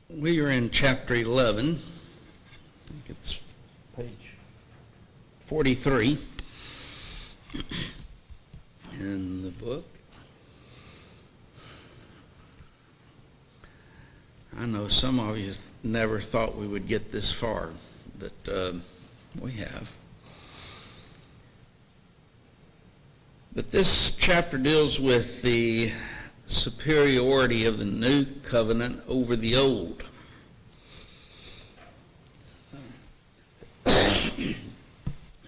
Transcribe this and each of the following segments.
We are in chapter 11. I think it's page 43 in the book. I know some of you never thought we would get this far, but we have. But this chapter deals with the superiority of the new covenant over the old.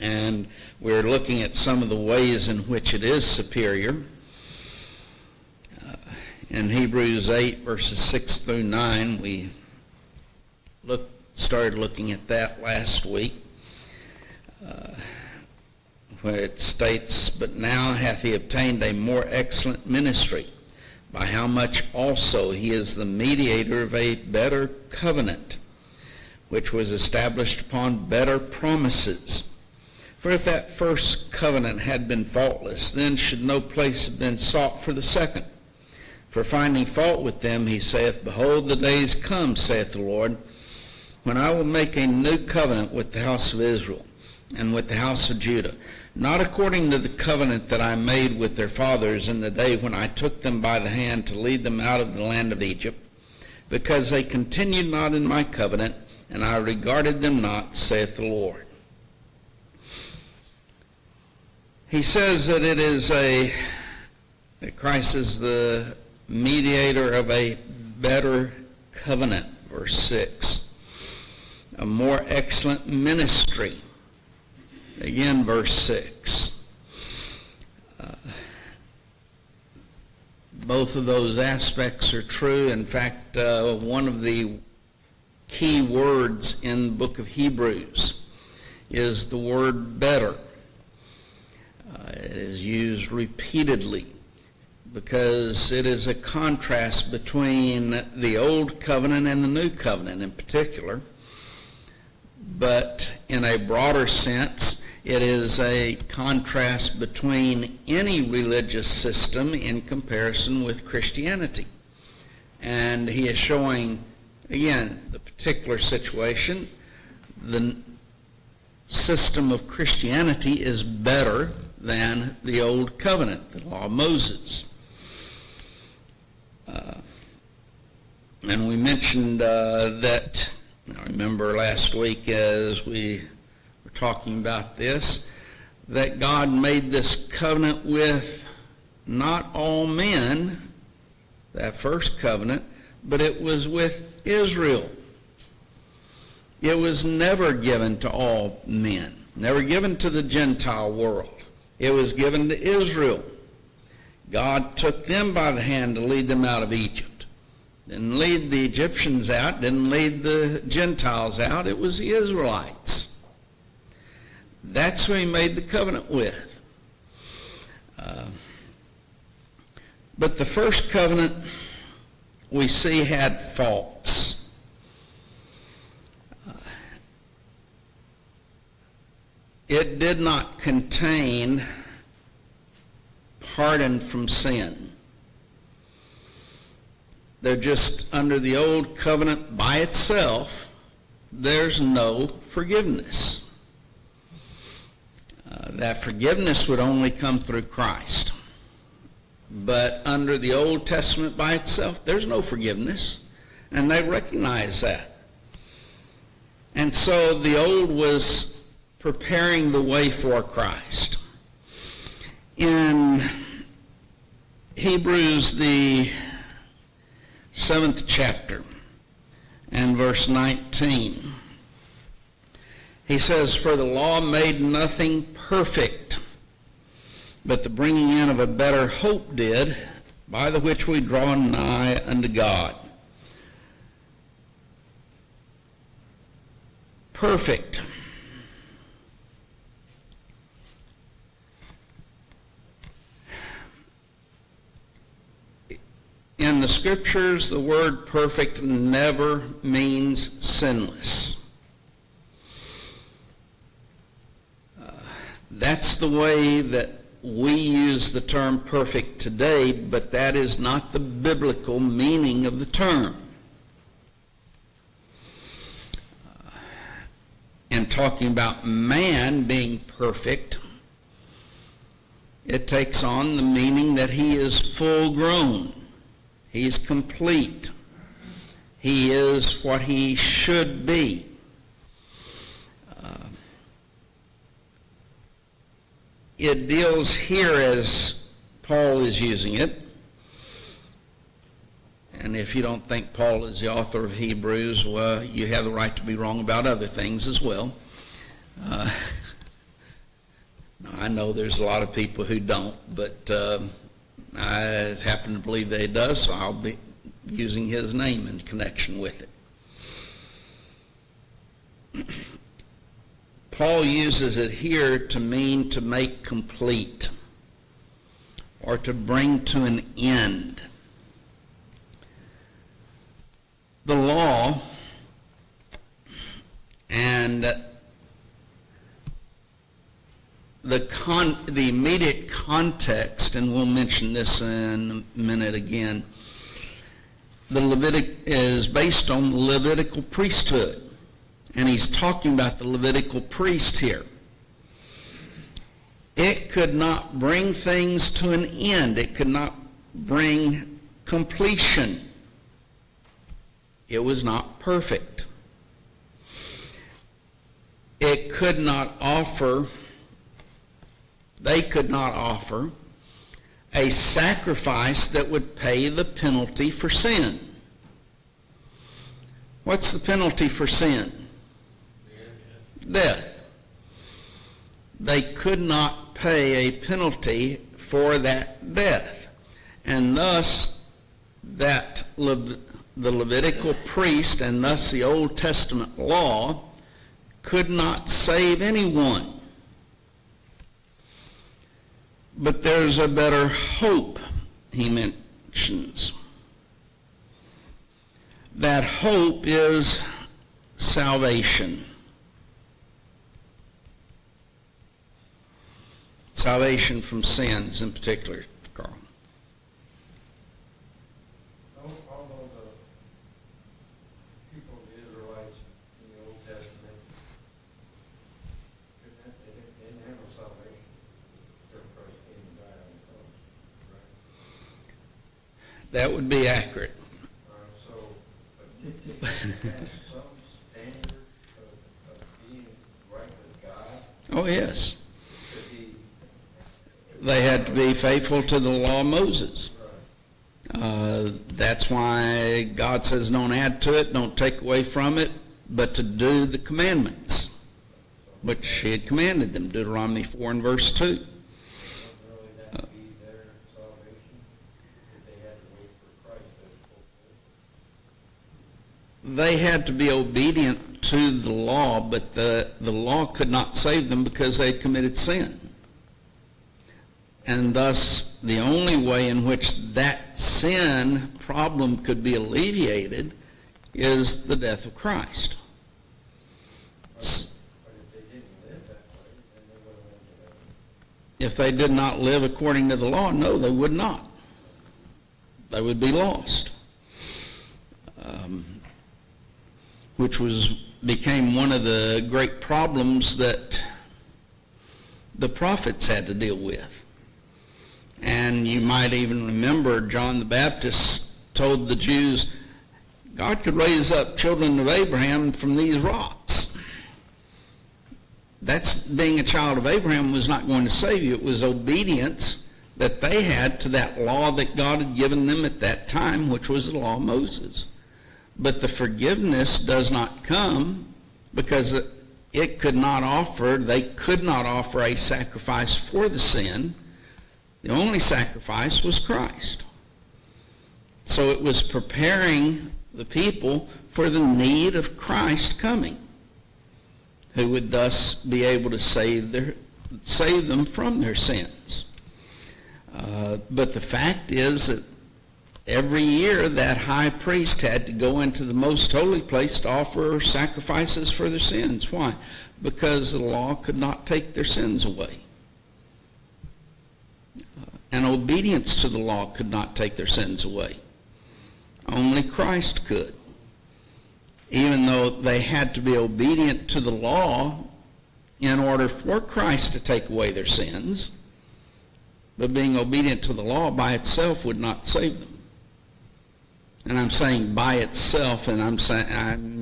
And we're looking at some of the ways in which it is superior. In Hebrews 8, verses 6 through 9, we started looking at that last week, where it states, "But now hath he obtained a more excellent ministry, by how much also he is the mediator of a better covenant, which was established upon better promises. For if that first covenant had been faultless, then should no place have been sought for the second. For finding fault with them, he saith, Behold, the days come, saith the Lord, when I will make a new covenant with the house of Israel and with the house of Judah, not according to the covenant that I made with their fathers in the day when I took them by the hand to lead them out of the land of Egypt, because they continued not in my covenant, and I regarded them not, saith the Lord." He says that that Christ is the mediator of a better covenant, verse 6. A more excellent ministry. Again, verse 6. Both of those aspects are true. In fact, one of the key words in the book of Hebrews is the word better. It is used repeatedly because it is a contrast between the old covenant and the new covenant in particular. But in a broader sense, it is a contrast between any religious system in comparison with Christianity. And he is showing, again, the particular situation. The system of Christianity is better than the old covenant, the law of Moses. And we mentioned that, I remember last week as we were talking about this, that God made this covenant with not all men, that first covenant, but it was with Israel. It was never given to all men, never given to the Gentile world. It was given to Israel. God took them by the hand to lead them out of Egypt. Didn't lead the Egyptians out, didn't lead the Gentiles out. It was the Israelites. That's who he made the covenant with. But the first covenant we see had faults. It did not contain pardon from sin. They're just under the old covenant by itself, there's no forgiveness. That forgiveness would only come through Christ. But under the Old Testament by itself, there's no forgiveness. And they recognize that. And so the old was preparing the way for Christ. In Hebrews, the 7th chapter, and verse 19, he says, "For the law made nothing perfect, but the bringing in of a better hope did, by the which we draw nigh unto God." Perfect. In the scriptures, the word perfect never means sinless. That's the way that we use the term perfect today, but that is not the biblical meaning of the term. and talking about man being perfect, it takes on the meaning that he is full grown. He's complete. He is what he should be. It deals here, as Paul is using it, and if you don't think Paul is the author of Hebrews, well, you have the right to be wrong about other things as well. I know there's a lot of people who don't, but I happen to believe that he does, so I'll be using his name in connection with it. Paul uses it here to mean to make complete or to bring to an end. The law and the immediate context, and we'll mention this in a minute again, is based on the Levitical priesthood. And he's talking about the Levitical priest here. It could not bring things to an end. It could not bring completion. It was not perfect. They could not offer a sacrifice that would pay the penalty for sin. What's the penalty for sin? Death. They could not pay a penalty for that death. And thus, the Levitical priest, and thus the Old Testament law, could not save anyone. But there's a better hope, he mentions. That hope is salvation. Salvation from sins in particular, Carl. Although the people of the Israelites in the Old Testament, they didn't have no salvation. Their Christ came and died on the cross, right? That would be accurate. But did they have some standard of being right with God? Oh, yes. They had to be faithful to the law of Moses. That's why God says don't add to it, don't take away from it, but to do the commandments, which he had commanded them, Deuteronomy 4 and verse 2. They had to be obedient to the law, but the law could not save them because they had committed sin. And thus, the only way in which that sin problem could be alleviated is the death of Christ. If they did not live according to the law, no, they would not. They would be lost. Which became one of the great problems that the prophets had to deal with. And you might even remember John the Baptist told the Jews, God could raise up children of Abraham from these rocks. That's being a child of Abraham was not going to save you. It was obedience that they had to that law that God had given them at that time, which was the law of Moses. But the forgiveness does not come because they could not offer a sacrifice for the sin. The only sacrifice was Christ. So it was preparing the people for the need of Christ coming, who would thus be able to save them from their sins. But the fact is that every year that high priest had to go into the most holy place to offer sacrifices for their sins. Why? Because the law could not take their sins away. And obedience to the law could not take their sins away. Only Christ could. even though they had to be obedient to the law in order for Christ to take away their sins, but being obedient to the law by itself would not save them. And I'm saying by itself, and I'm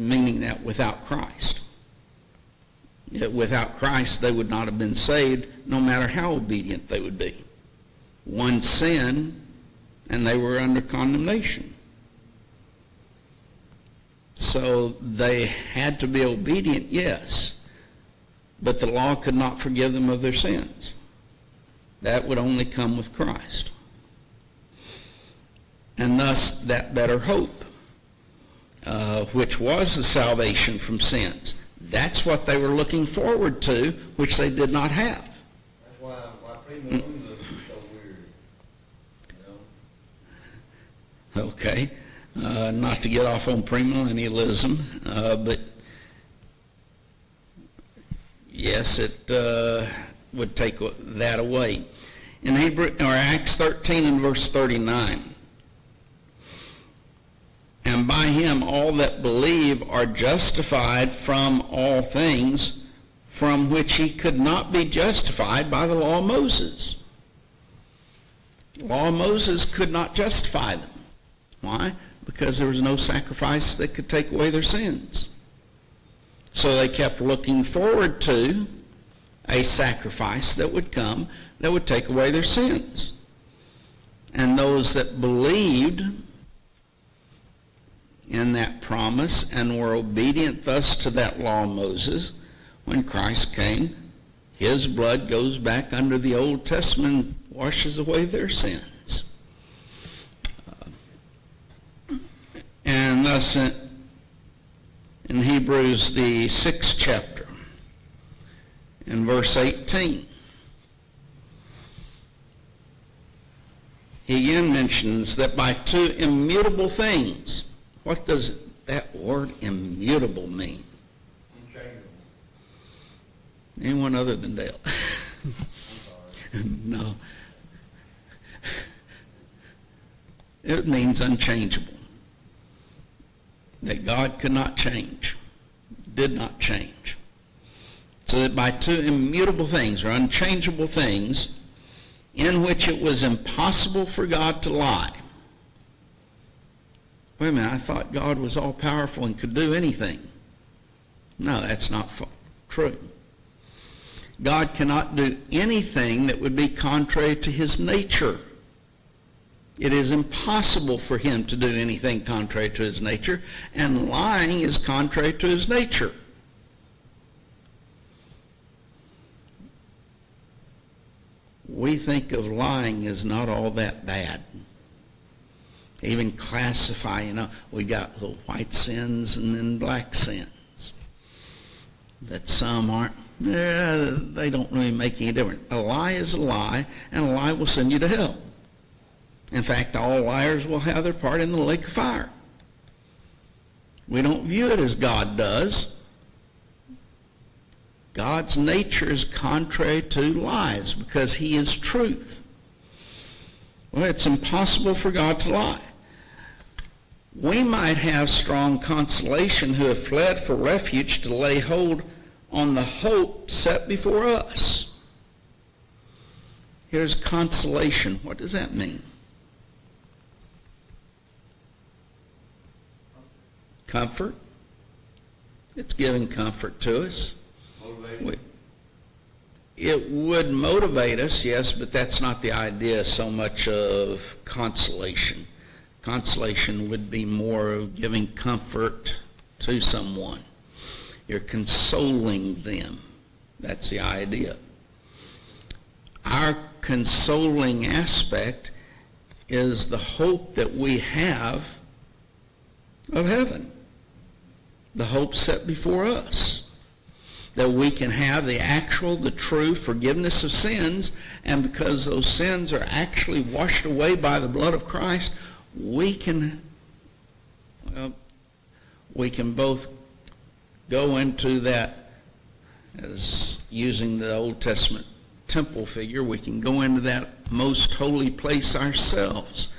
meaning that without Christ. Without Christ, they would not have been saved, no matter how obedient they would be. One sin, and they were under condemnation. So they had to be obedient, yes, but the law could not forgive them of their sins. That would only come with Christ. And thus that better hope, which was the salvation from sins. That's what they were looking forward to, which they did not have. That's why premillennialism is so weird, you know? Okay. Not to get off on premillennialism, but yes, it would take that away. In Acts 13 and verse 39, and by him all that believe are justified from all things from which he could not be justified by the law of Moses. The law of Moses could not justify them. Why? Because there was no sacrifice that could take away their sins. So they kept looking forward to a sacrifice that would come that would take away their sins. And those that believed in that promise and were obedient thus to that law of Moses, when Christ came, his blood goes back under the Old Testament and washes away their sins. And thus in Hebrews, the 6th chapter, in verse 18, he again mentions that by two immutable things. What does that word immutable mean? Unchangeable. Anyone other than Dale? I'm sorry. No. It means unchangeable. That God could not change, did not change. So that by two immutable things, or unchangeable things, in which it was impossible for God to lie. Wait a minute, I thought God was all-powerful and could do anything. No, that's not true. God cannot do anything that would be contrary to his nature. It is impossible for him to do anything contrary to his nature, and lying is contrary to his nature. We think of lying as not all that bad. Even classify, we got little white sins and then black sins. That some aren't, they don't really make any difference. A lie is a lie, and a lie will send you to hell. In fact, all liars will have their part in the lake of fire. We don't view it as God does. God's nature is contrary to lies because he is truth. Well, it's impossible for God to lie. We might have strong consolation who have fled for refuge to lay hold on the hope set before us. Here's consolation. What does that mean? Comfort. It's giving comfort to us. It would motivate us, yes, but that's not the idea so much of consolation. Consolation would be more of giving comfort to someone. You're consoling them. That's the idea. Our consoling aspect is the hope that we have of heaven. The hope set before us. That we can have the true forgiveness of sins, and because those sins are actually washed away by the blood of Christ, we can both go into that, as using the Old Testament temple figure, we can go into that most holy place ourselves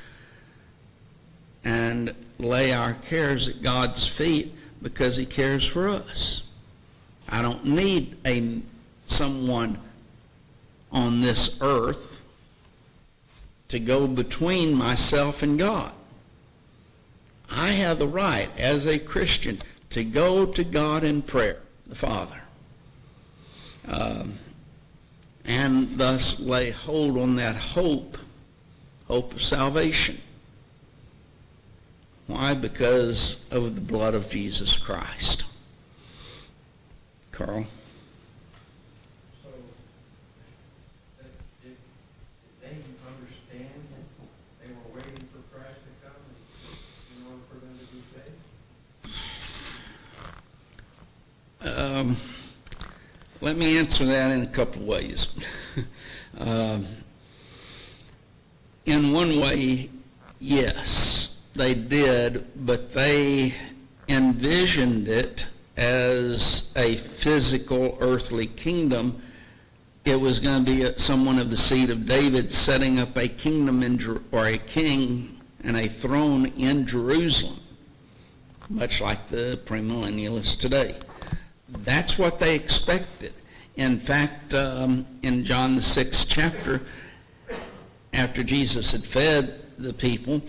and lay our cares at God's feet, because he cares for us. I don't need someone on this earth to go between myself and God. I have the right, as a Christian, to go to God in prayer, the Father, and thus lay hold on that hope of salvation. Why? Because of the blood of Jesus Christ. Carl? So, did they understand that they were waiting for Christ to come in order for them to be saved? Let me answer that in a couple of ways. In one way, yes, they did, but they envisioned it as a physical earthly kingdom. It was going to be someone of the seed of David setting up a kingdom or a king and a throne in Jerusalem, much like the premillennialists today. That's what they expected. In fact, in John the 6th chapter, after Jesus had fed the people,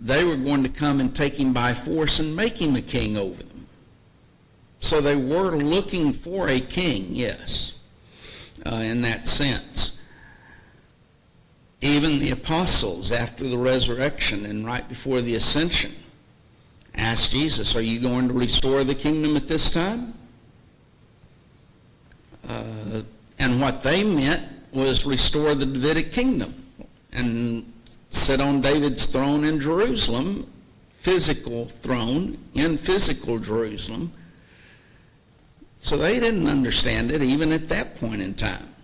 they were going to come and take him by force and make him a king over them. So they were looking for a king, yes, in that sense. Even the apostles, after the resurrection and right before the ascension, asked Jesus, "Are you going to restore the kingdom at this time?" And what they meant was restore the Davidic kingdom and sit on David's throne in Jerusalem, physical throne in physical Jerusalem. So they didn't understand it even at that point in time.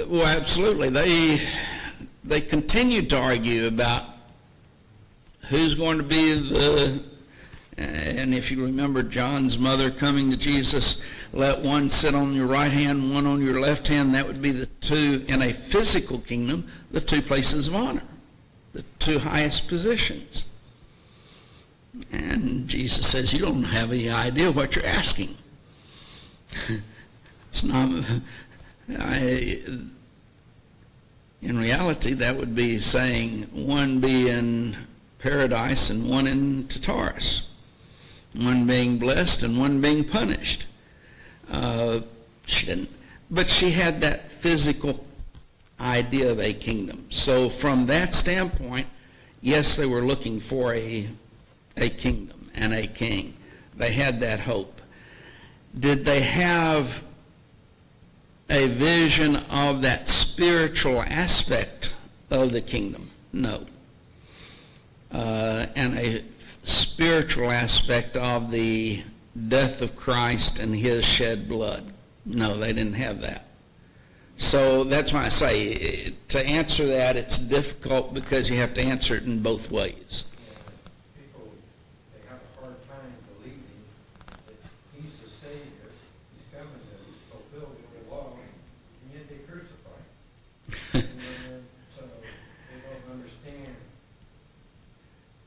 Well, absolutely. They continued to argue about who's going to be and if you remember John's mother coming to Jesus, let one sit on your right hand, one on your left hand. That would be the two, in a physical kingdom, the two places of honor, the two highest positions. And Jesus says, you don't have any idea what you're asking. It's not, in reality, that would be saying one be in paradise and one in Tartarus. One being blessed and one being punished. She didn't, but she had that physical idea of a kingdom. So from that standpoint, yes, they were looking for a kingdom and a king. They had that hope. Did they have a vision of that spiritual aspect of the kingdom? No. And a spiritual aspect of the death of Christ and his shed blood. No, they didn't have that. So that's why I say, to answer that, it's difficult because you have to answer it in both ways. People, they have a hard time believing that he's the Savior, he's coming to fulfill the law, and yet they crucify him. So they don't understand.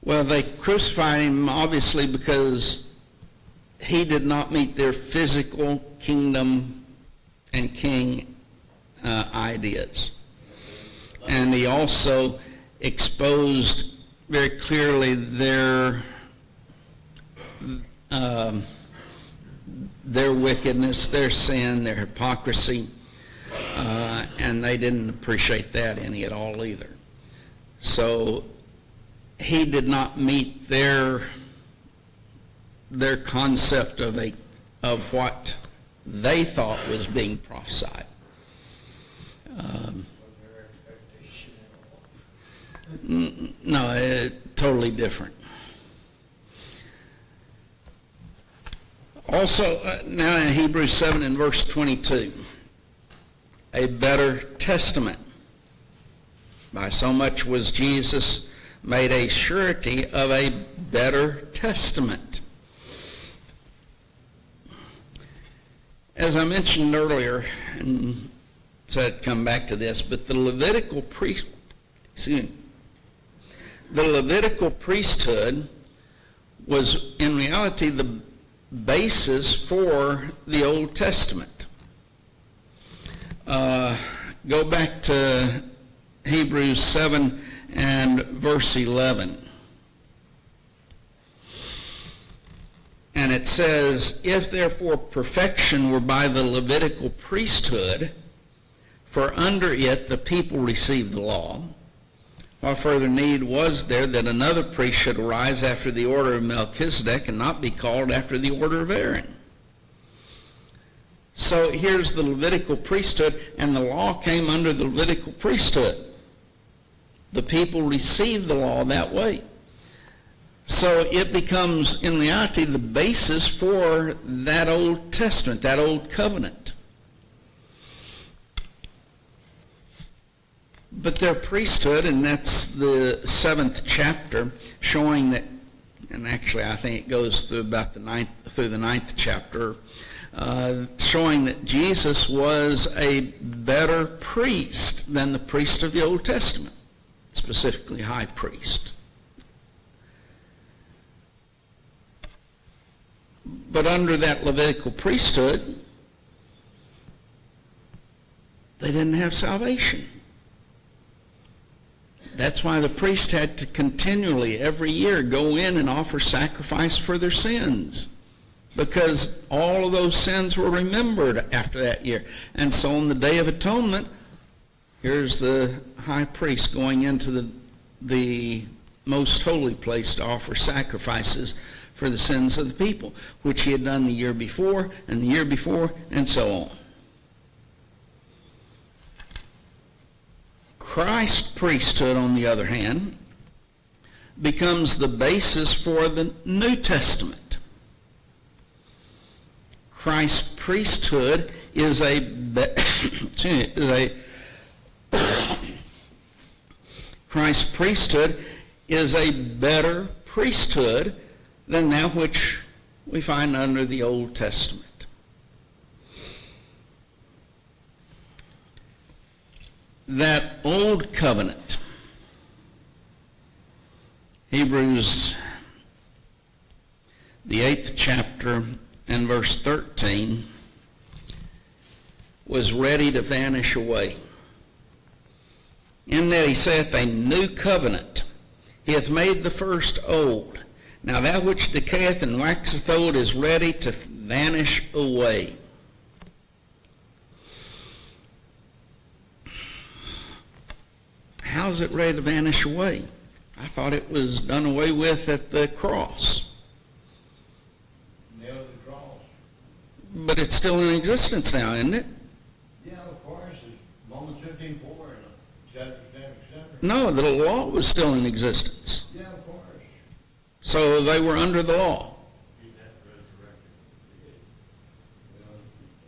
Well, they crucified him obviously because he did not meet their physical kingdom and king ideas. And he also exposed very clearly their wickedness, their sin, their hypocrisy, and they didn't appreciate that any at all either. So he did not meet their concept of what they thought was being prophesied. No, totally different. Also, now in Hebrews 7 and verse 22, a better testament. By so much was Jesus made a surety of a better testament. As I mentioned earlier, and said come back to this, but the The Levitical priesthood was in reality the basis for the Old Testament. Go back to Hebrews 7 and verse 11. And it says, if therefore perfection were by the Levitical priesthood, for under it the people received the law, what further need was there that another priest should arise after the order of Melchizedek and not be called after the order of Aaron? So here's the Levitical priesthood, and the law came under the Levitical priesthood. The people received the law that way. So it becomes, in reality, the basis for that Old Testament, that Old Covenant. But their priesthood, and that's the 7th chapter, showing that, and actually I think it goes through about the 9th chapter, showing that Jesus was a better priest than the priest of the Old Testament, specifically high priest. But under that Levitical priesthood, they didn't have salvation. That's why the priest had to continually, every year, go in and offer sacrifice for their sins, because all of those sins were remembered after that year. And so on the Day of Atonement, here's the high priest going into the most holy place to offer sacrifices for the sins of the people, which he had done the year before, and the year before, and so on. Christ's priesthood, on the other hand, becomes the basis for the New Testament. Christ's priesthood is Christ's priesthood is a better priesthood than that which we find under the Old Testament. That old covenant, Hebrews, the 8th chapter and verse 13, was ready to vanish away. In that he saith, a new covenant, he hath made the first old. Now that which decayeth and waxeth old is ready to vanish away. How's it ready to vanish away? I thought it was done away with at the cross. Nailed the cross. But it's still in existence now, isn't it? Yeah, of course. It's Romans 15:4 and chapter 10, etc. No, the law was still in existence. Yeah, of course. So they were under the law.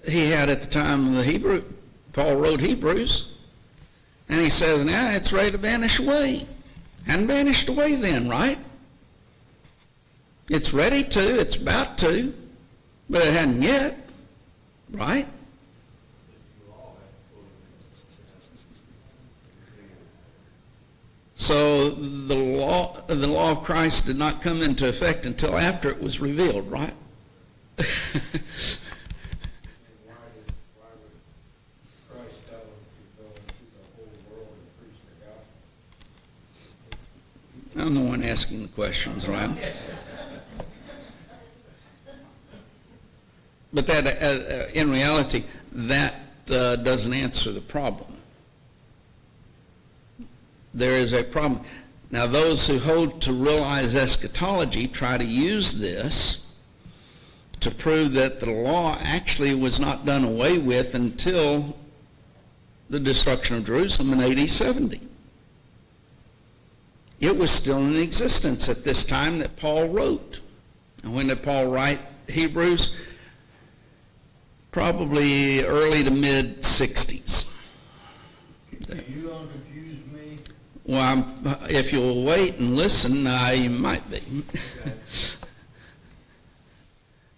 He had at the time of Paul wrote Hebrews, and he says, now it's ready to vanish away. Hadn't vanished away then, right? It's ready to, it's about to, but it hadn't yet, right? So the law of Christ did not come into effect until after it was revealed, right? I'm the one asking the questions, right? But that, in reality, that doesn't answer the problem. There is a problem. Now, those who hold to realized eschatology try to use this to prove that the law actually was not done away with until the destruction of Jerusalem in AD 70. It was still in existence at this time that Paul wrote. And when did Paul write Hebrews? Probably early to mid-60s. Are you going to confuse me? Well, if you'll wait and listen, you might be. Okay.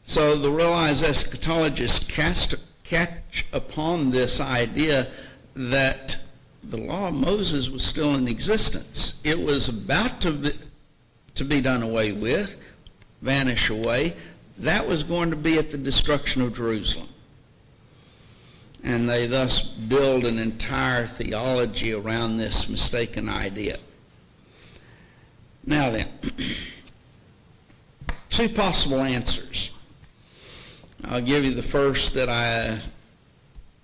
So the realized eschatologists catch upon this idea that the law of Moses was still in existence. It was about to be done away with, vanish away. That was going to be at the destruction of Jerusalem. And they thus build an entire theology around this mistaken idea. Now then, two possible answers. I'll give you the first that I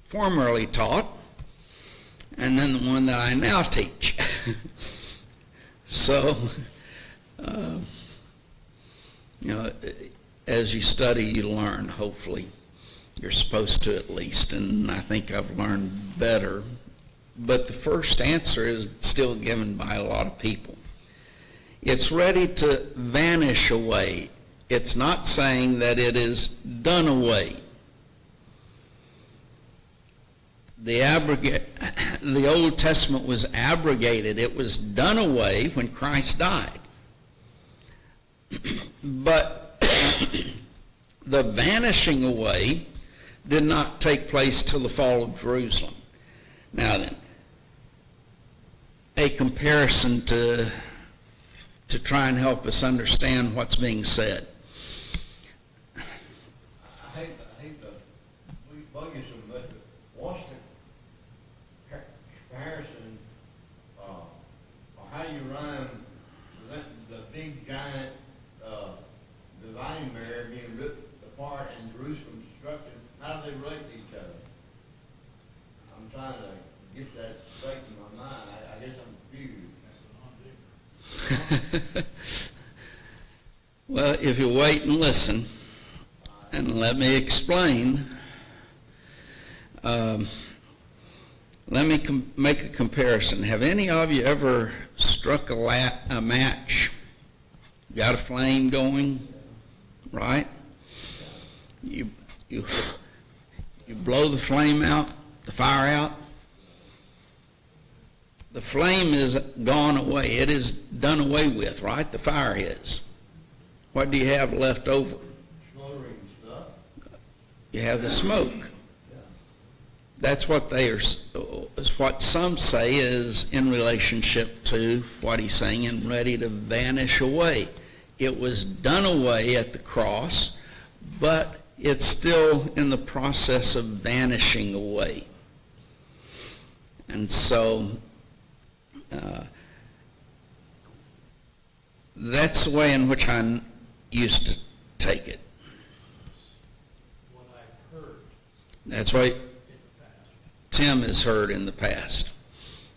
formerly taught, and then the one that I now teach. So, as you study, you learn, hopefully. You're supposed to, at least, and I think I've learned better. But the first answer is still given by a lot of people. It's ready to vanish away. It's not saying that it is done away. The Old Testament was abrogated. It was done away when Christ died. But the vanishing away did not take place till the fall of Jerusalem. Now then, a comparison to try and help us understand what's being said. I hate we bug you so much, but what's the comparison, or how do you run the big giant dividing barrier being ripped apart and Jerusalem destruction? How do they relate to each other? I'm trying to get that straight in my mind. I guess I'm confused. Well, if you wait and listen, and let me explain, let me make a comparison. Have any of you ever struck a match? Got a flame going, right? You blow the flame out, the fire out. The flame is gone away. It is done away with, right? The fire is. What do you have left over? Smoldering stuff. You have the smoke. That's what what some say is in relationship to what he's saying and ready to vanish away. It was done away at the cross, but it's still in the process of vanishing away. And so that's the way in which I used to take it. What I've heard. That's what Tim has heard in the past.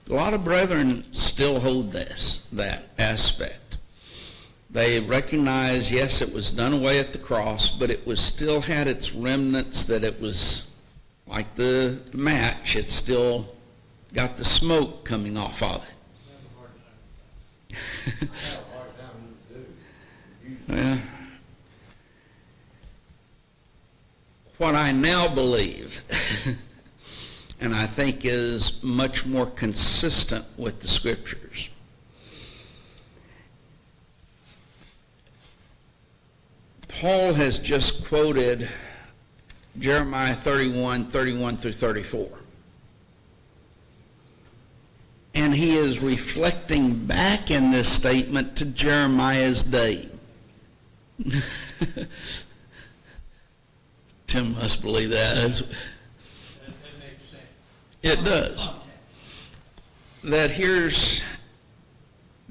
A lot of brethren still hold that aspect. They recognize, yes, it was done away at the cross, but it was still had its remnants, that it was like the match. It still got the smoke coming off of it. I have a hard time with it. Well, what I now believe, and I think is much more consistent with the Scriptures, Paul has just quoted Jeremiah 31 through 34. And he is reflecting back in this statement to Jeremiah's day. Tim must believe that. That makes sense. It does. That here's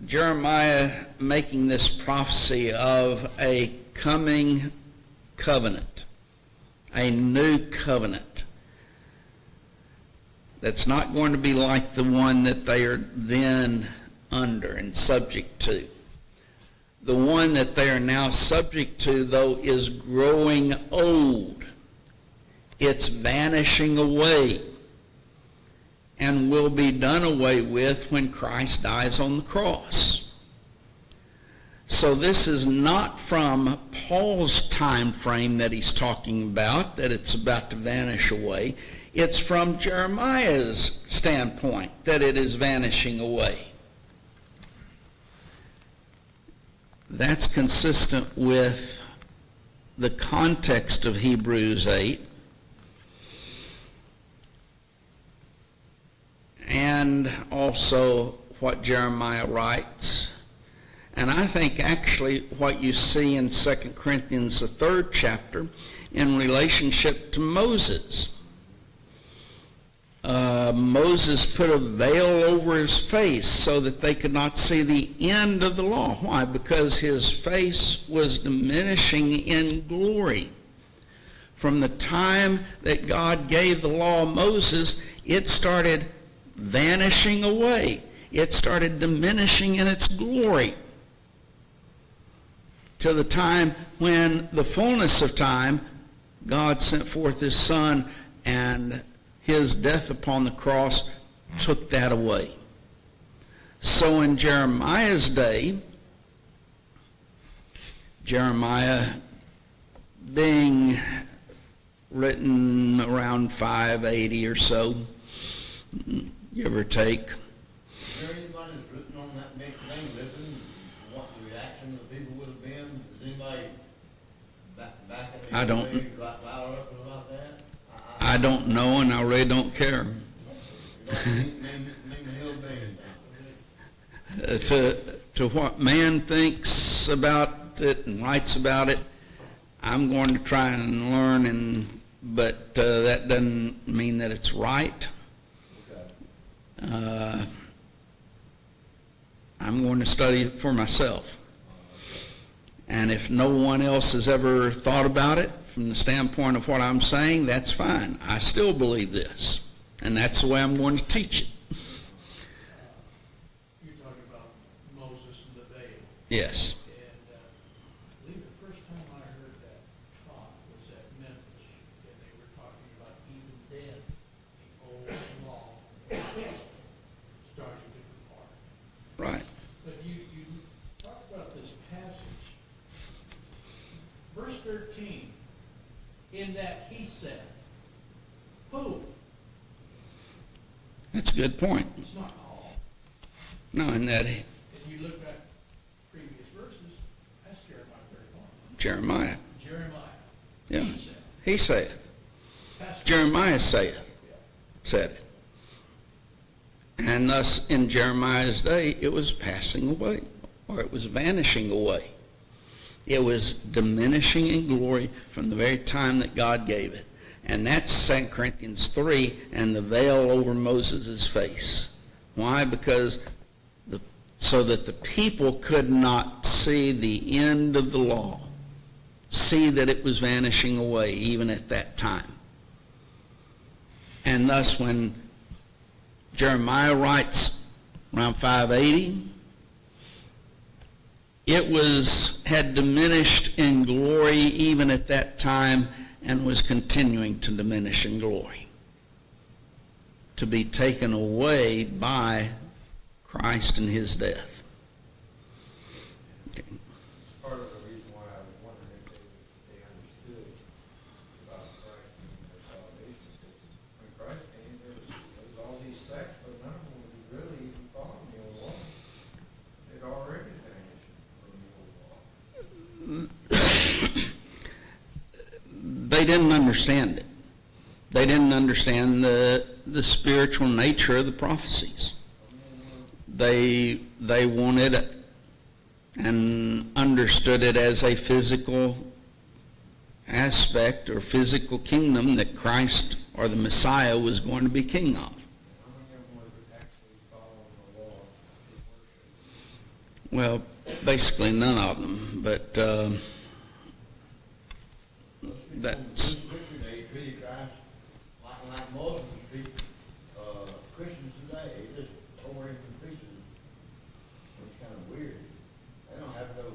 Jeremiah making this prophecy of a coming covenant, a new covenant that's not going to be like the one that they are then under and subject to. The one that they are now subject to, though, is growing old. It's vanishing away and will be done away with when Christ dies on the cross. So this is not from Paul's time frame that he's talking about, that it's about to vanish away. It's from Jeremiah's standpoint that it is vanishing away. That's consistent with the context of Hebrews 8. And and also what Jeremiah writes. And I think actually what you see in 2 Corinthians, the 3rd chapter, in relationship to Moses. Moses put a veil over his face so that they could not see the end of the law. Why? Because his face was diminishing in glory. From the time that God gave the law of Moses, it started vanishing away. It started diminishing in its glory. Till the time when the fullness of time, God sent forth his Son, and his death upon the cross took that away. So in Jeremiah's day, Jeremiah being written around 580 or so, give or take. Is there anybody that's written on that next thing, written what the reaction of the people would have been? Is anybody back in the I don't- day loud up about that? I don't know, and I really don't care. Name the hill being. To what man thinks about it and writes about it, I'm going to try and learn, but that doesn't mean that it's right. I'm going to study it for myself. And if no one else has ever thought about it from the standpoint of what I'm saying, that's fine. I still believe this, and that's the way I'm going to teach it. You're talking about Moses and the veil. Yes. And I believe the first time I heard that talk was at Memphis, and they were talking about even then, the old law starting to depart. Right. But you talk about this passage. Verse 13, in that he said, who? That's a good point. It's not Paul. No, in that If you look at previous verses, that's Jeremiah 31. Jeremiah. Jeremiah. Yeah. He said. He saith. Pastor- Jeremiah saith. Yeah. Said it. And thus, in Jeremiah's day, it was passing away, or it was vanishing away. It was diminishing in glory from the very time that God gave it. And that's 2 Corinthians 3 and the veil over Moses' face. Why? Because so that the people could not see the end of the law, see that it was vanishing away even at that time. And thus when Jeremiah writes around 580, it had diminished in glory even at that time and was continuing to diminish in glory, to be taken away by Christ and his death. Part of the reason why I was wondering if they understood about Christ and their salvation. Because when Christ came, there was all these sects, but none of them was really even following the old law. They'd already vanished from the old law. They didn't understand it. They didn't understand the spiritual nature of the prophecies. They wanted it and understood it as a physical aspect or physical kingdom that Christ or the Messiah was going to be king of. How many of them were actually following the law of worship? Well, basically none of them, but that's... They treated Christ like Moses treated Christians today. They just tore him to pieces. It's kind of weird. They don't have no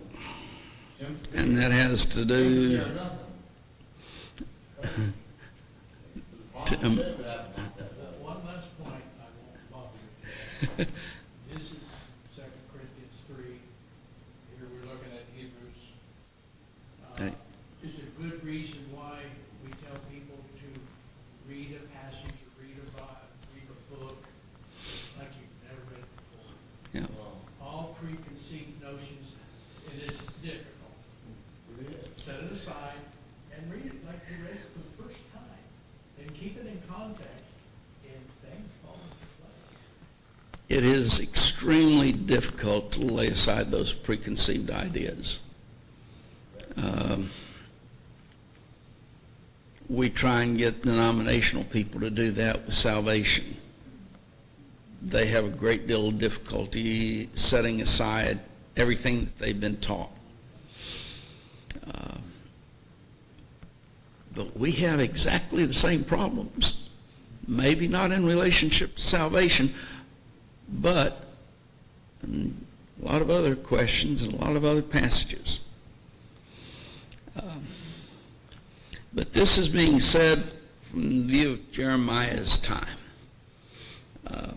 sympathy. And that has to do... Sympathy or nothing. One last point, I won't bother you. This is 2 Corinthians 3. Here we're looking at Hebrews. Okay. Is there a good reason why we tell people to read a passage or read a book like you've never read before? Yeah. All preconceived notions, it is difficult. Set it aside and read it like you read it for the first time. And keep it in context, and things fall into place. it is extremely difficult to lay aside those preconceived ideas. We try and get denominational people to do that with salvation. They have a great deal of difficulty setting aside everything that they've been taught. But we have exactly the same problems. Maybe not in relationship to salvation, but a lot of other questions and a lot of other passages. But this is being said from the view of Jeremiah's time. I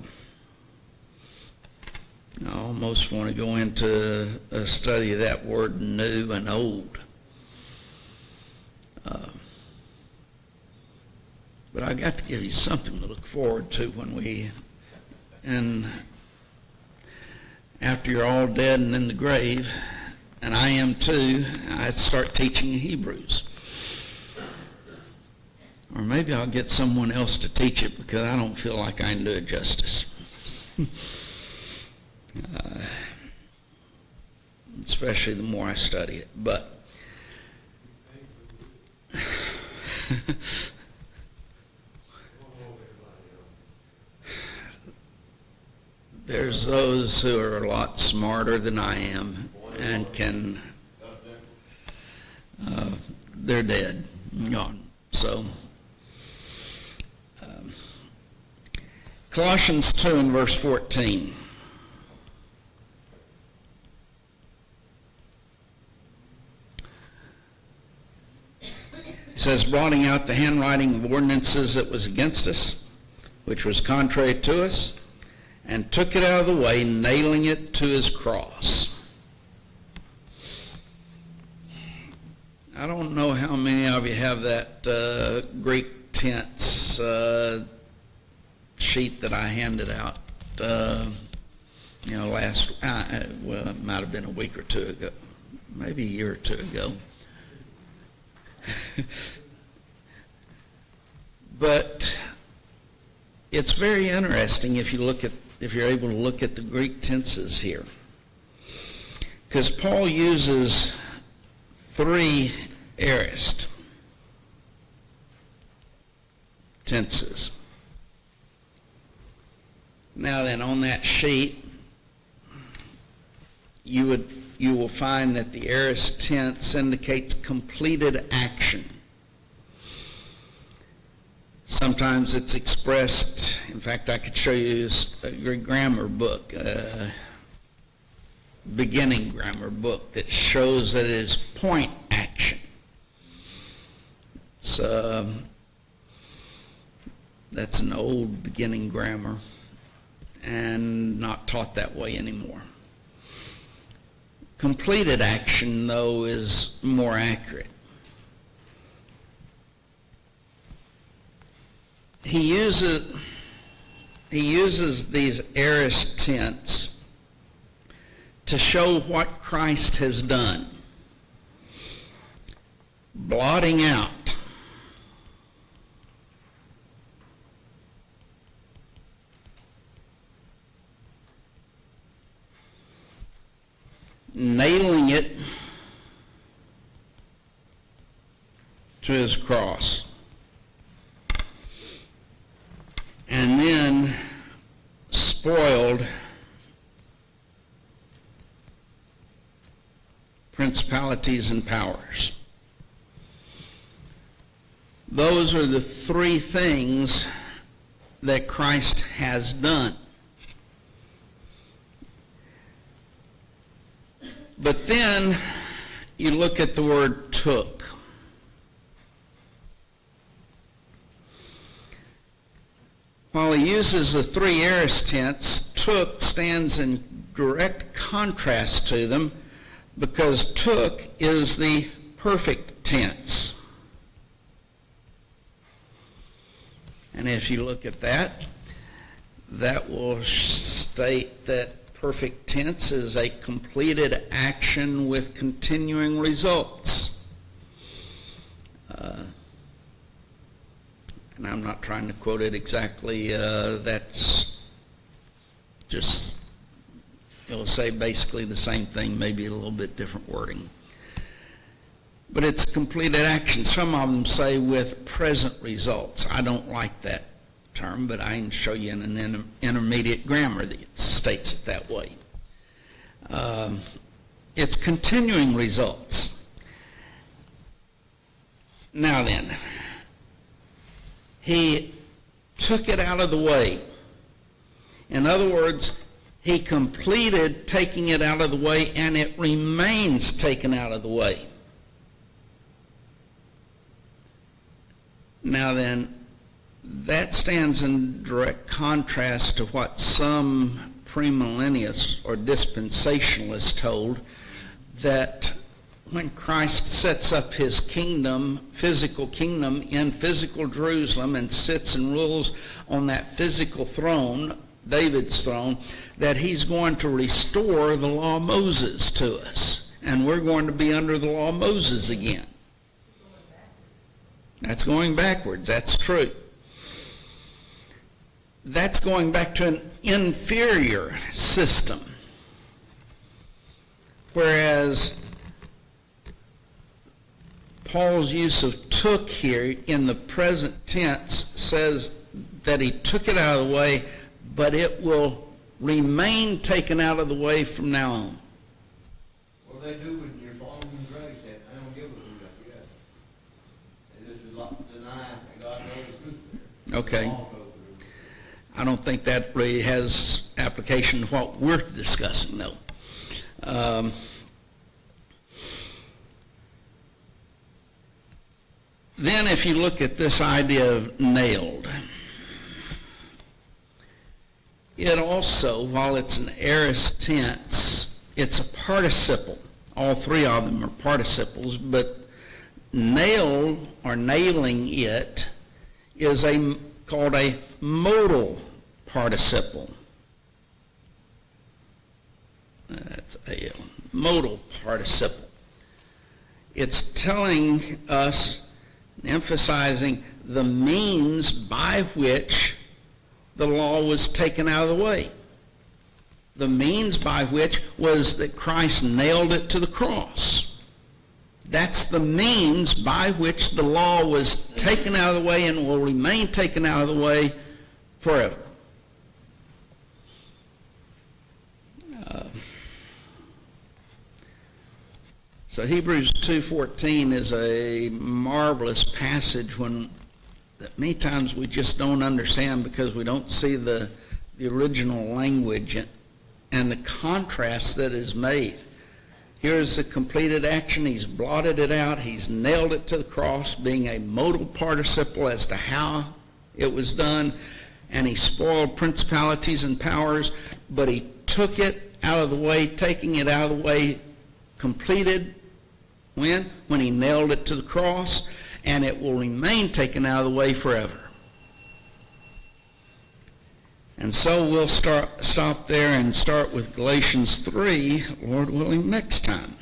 almost want to go into a study of that word new and old. But I got to give you something to look forward to and after you're all dead and in the grave, and I am too, I start teaching Hebrews. Or maybe I'll get someone else to teach it because I don't feel like I can do it justice. Especially the more I study it. But there's those who are a lot smarter than I am and can, they're dead, gone. So, Colossians 2 and verse 14. It says, blotting out the handwriting of ordinances that was against us, which was contrary to us, and took it out of the way, nailing it to his cross. I don't know how many of you have that Greek tense sheet that I handed out, last, well, it might have been a week or two ago, maybe a year or two ago. But it's very interesting if you're able to look at the Greek tenses here, because Paul uses 3 aorist tenses. Now then, on that sheet, you will find that the aorist tense indicates completed action. Sometimes it's expressed, in fact, I could show you a Greek grammar book, beginning grammar book that shows that it is point action. That's an old beginning grammar and not taught that way anymore. Completed action, though, is more accurate. He uses these aorist tense to show what Christ has done. Blotting out. Nailing it to his cross. And then spoiled principalities and powers. Those are the 3 things that Christ has done. But then you look at the word took. While he uses the 3 aorist tense, took stands in direct contrast to them because took is the perfect tense. And if you look at that, that will state that perfect tense is a completed action with continuing results. And I'm not trying to quote it exactly. That's just, it'll say basically the same thing, maybe a little bit different wording. But it's completed action. Some of them say with present results. I don't like that term, but I can show you in an intermediate grammar that it states it that way. It's continuing results. Now then, he took it out of the way. In other words, he completed taking it out of the way, and it remains taken out of the way. Now then, that stands in direct contrast to what some premillennialists or dispensationalists hold, that when Christ sets up his kingdom, physical kingdom in physical Jerusalem and sits and rules on that physical throne, David's throne, that he's going to restore the law of Moses to us. And we're going to be under the law of Moses again. That's going backwards. That's true. That's going back to an inferior system. Whereas Paul's use of took here in the present tense says that he took it out of the way, but it will remain taken out of the way from now on. What they do when you're following grace, they don't give a food like that. They just deny that God knows the truth there. Okay. I don't think that really has application to what we're discussing, though. Then if you look at this idea of nailed, it also, while it's an aorist tense, it's a participle. All three of them are participles, but nail or nailing it is called a modal participle. That's a modal participle. It's telling us, emphasizing the means by which the law was taken out of the way. The means by which was that Christ nailed it to the cross. That's the means by which the law was taken out of the way and will remain taken out of the way forever. So Hebrews 2:14 is a marvelous passage that many times we just don't understand because we don't see the original language and the contrast that is made. Here's the completed action. He's blotted it out. He's nailed it to the cross, being a modal participle as to how it was done. And he spoiled principalities and powers, but he took it out of the way, taking it out of the way, completed. When? When he nailed it to the cross, and it will remain taken out of the way forever. And so we'll stop there and start with Galatians 3, Lord willing, next time.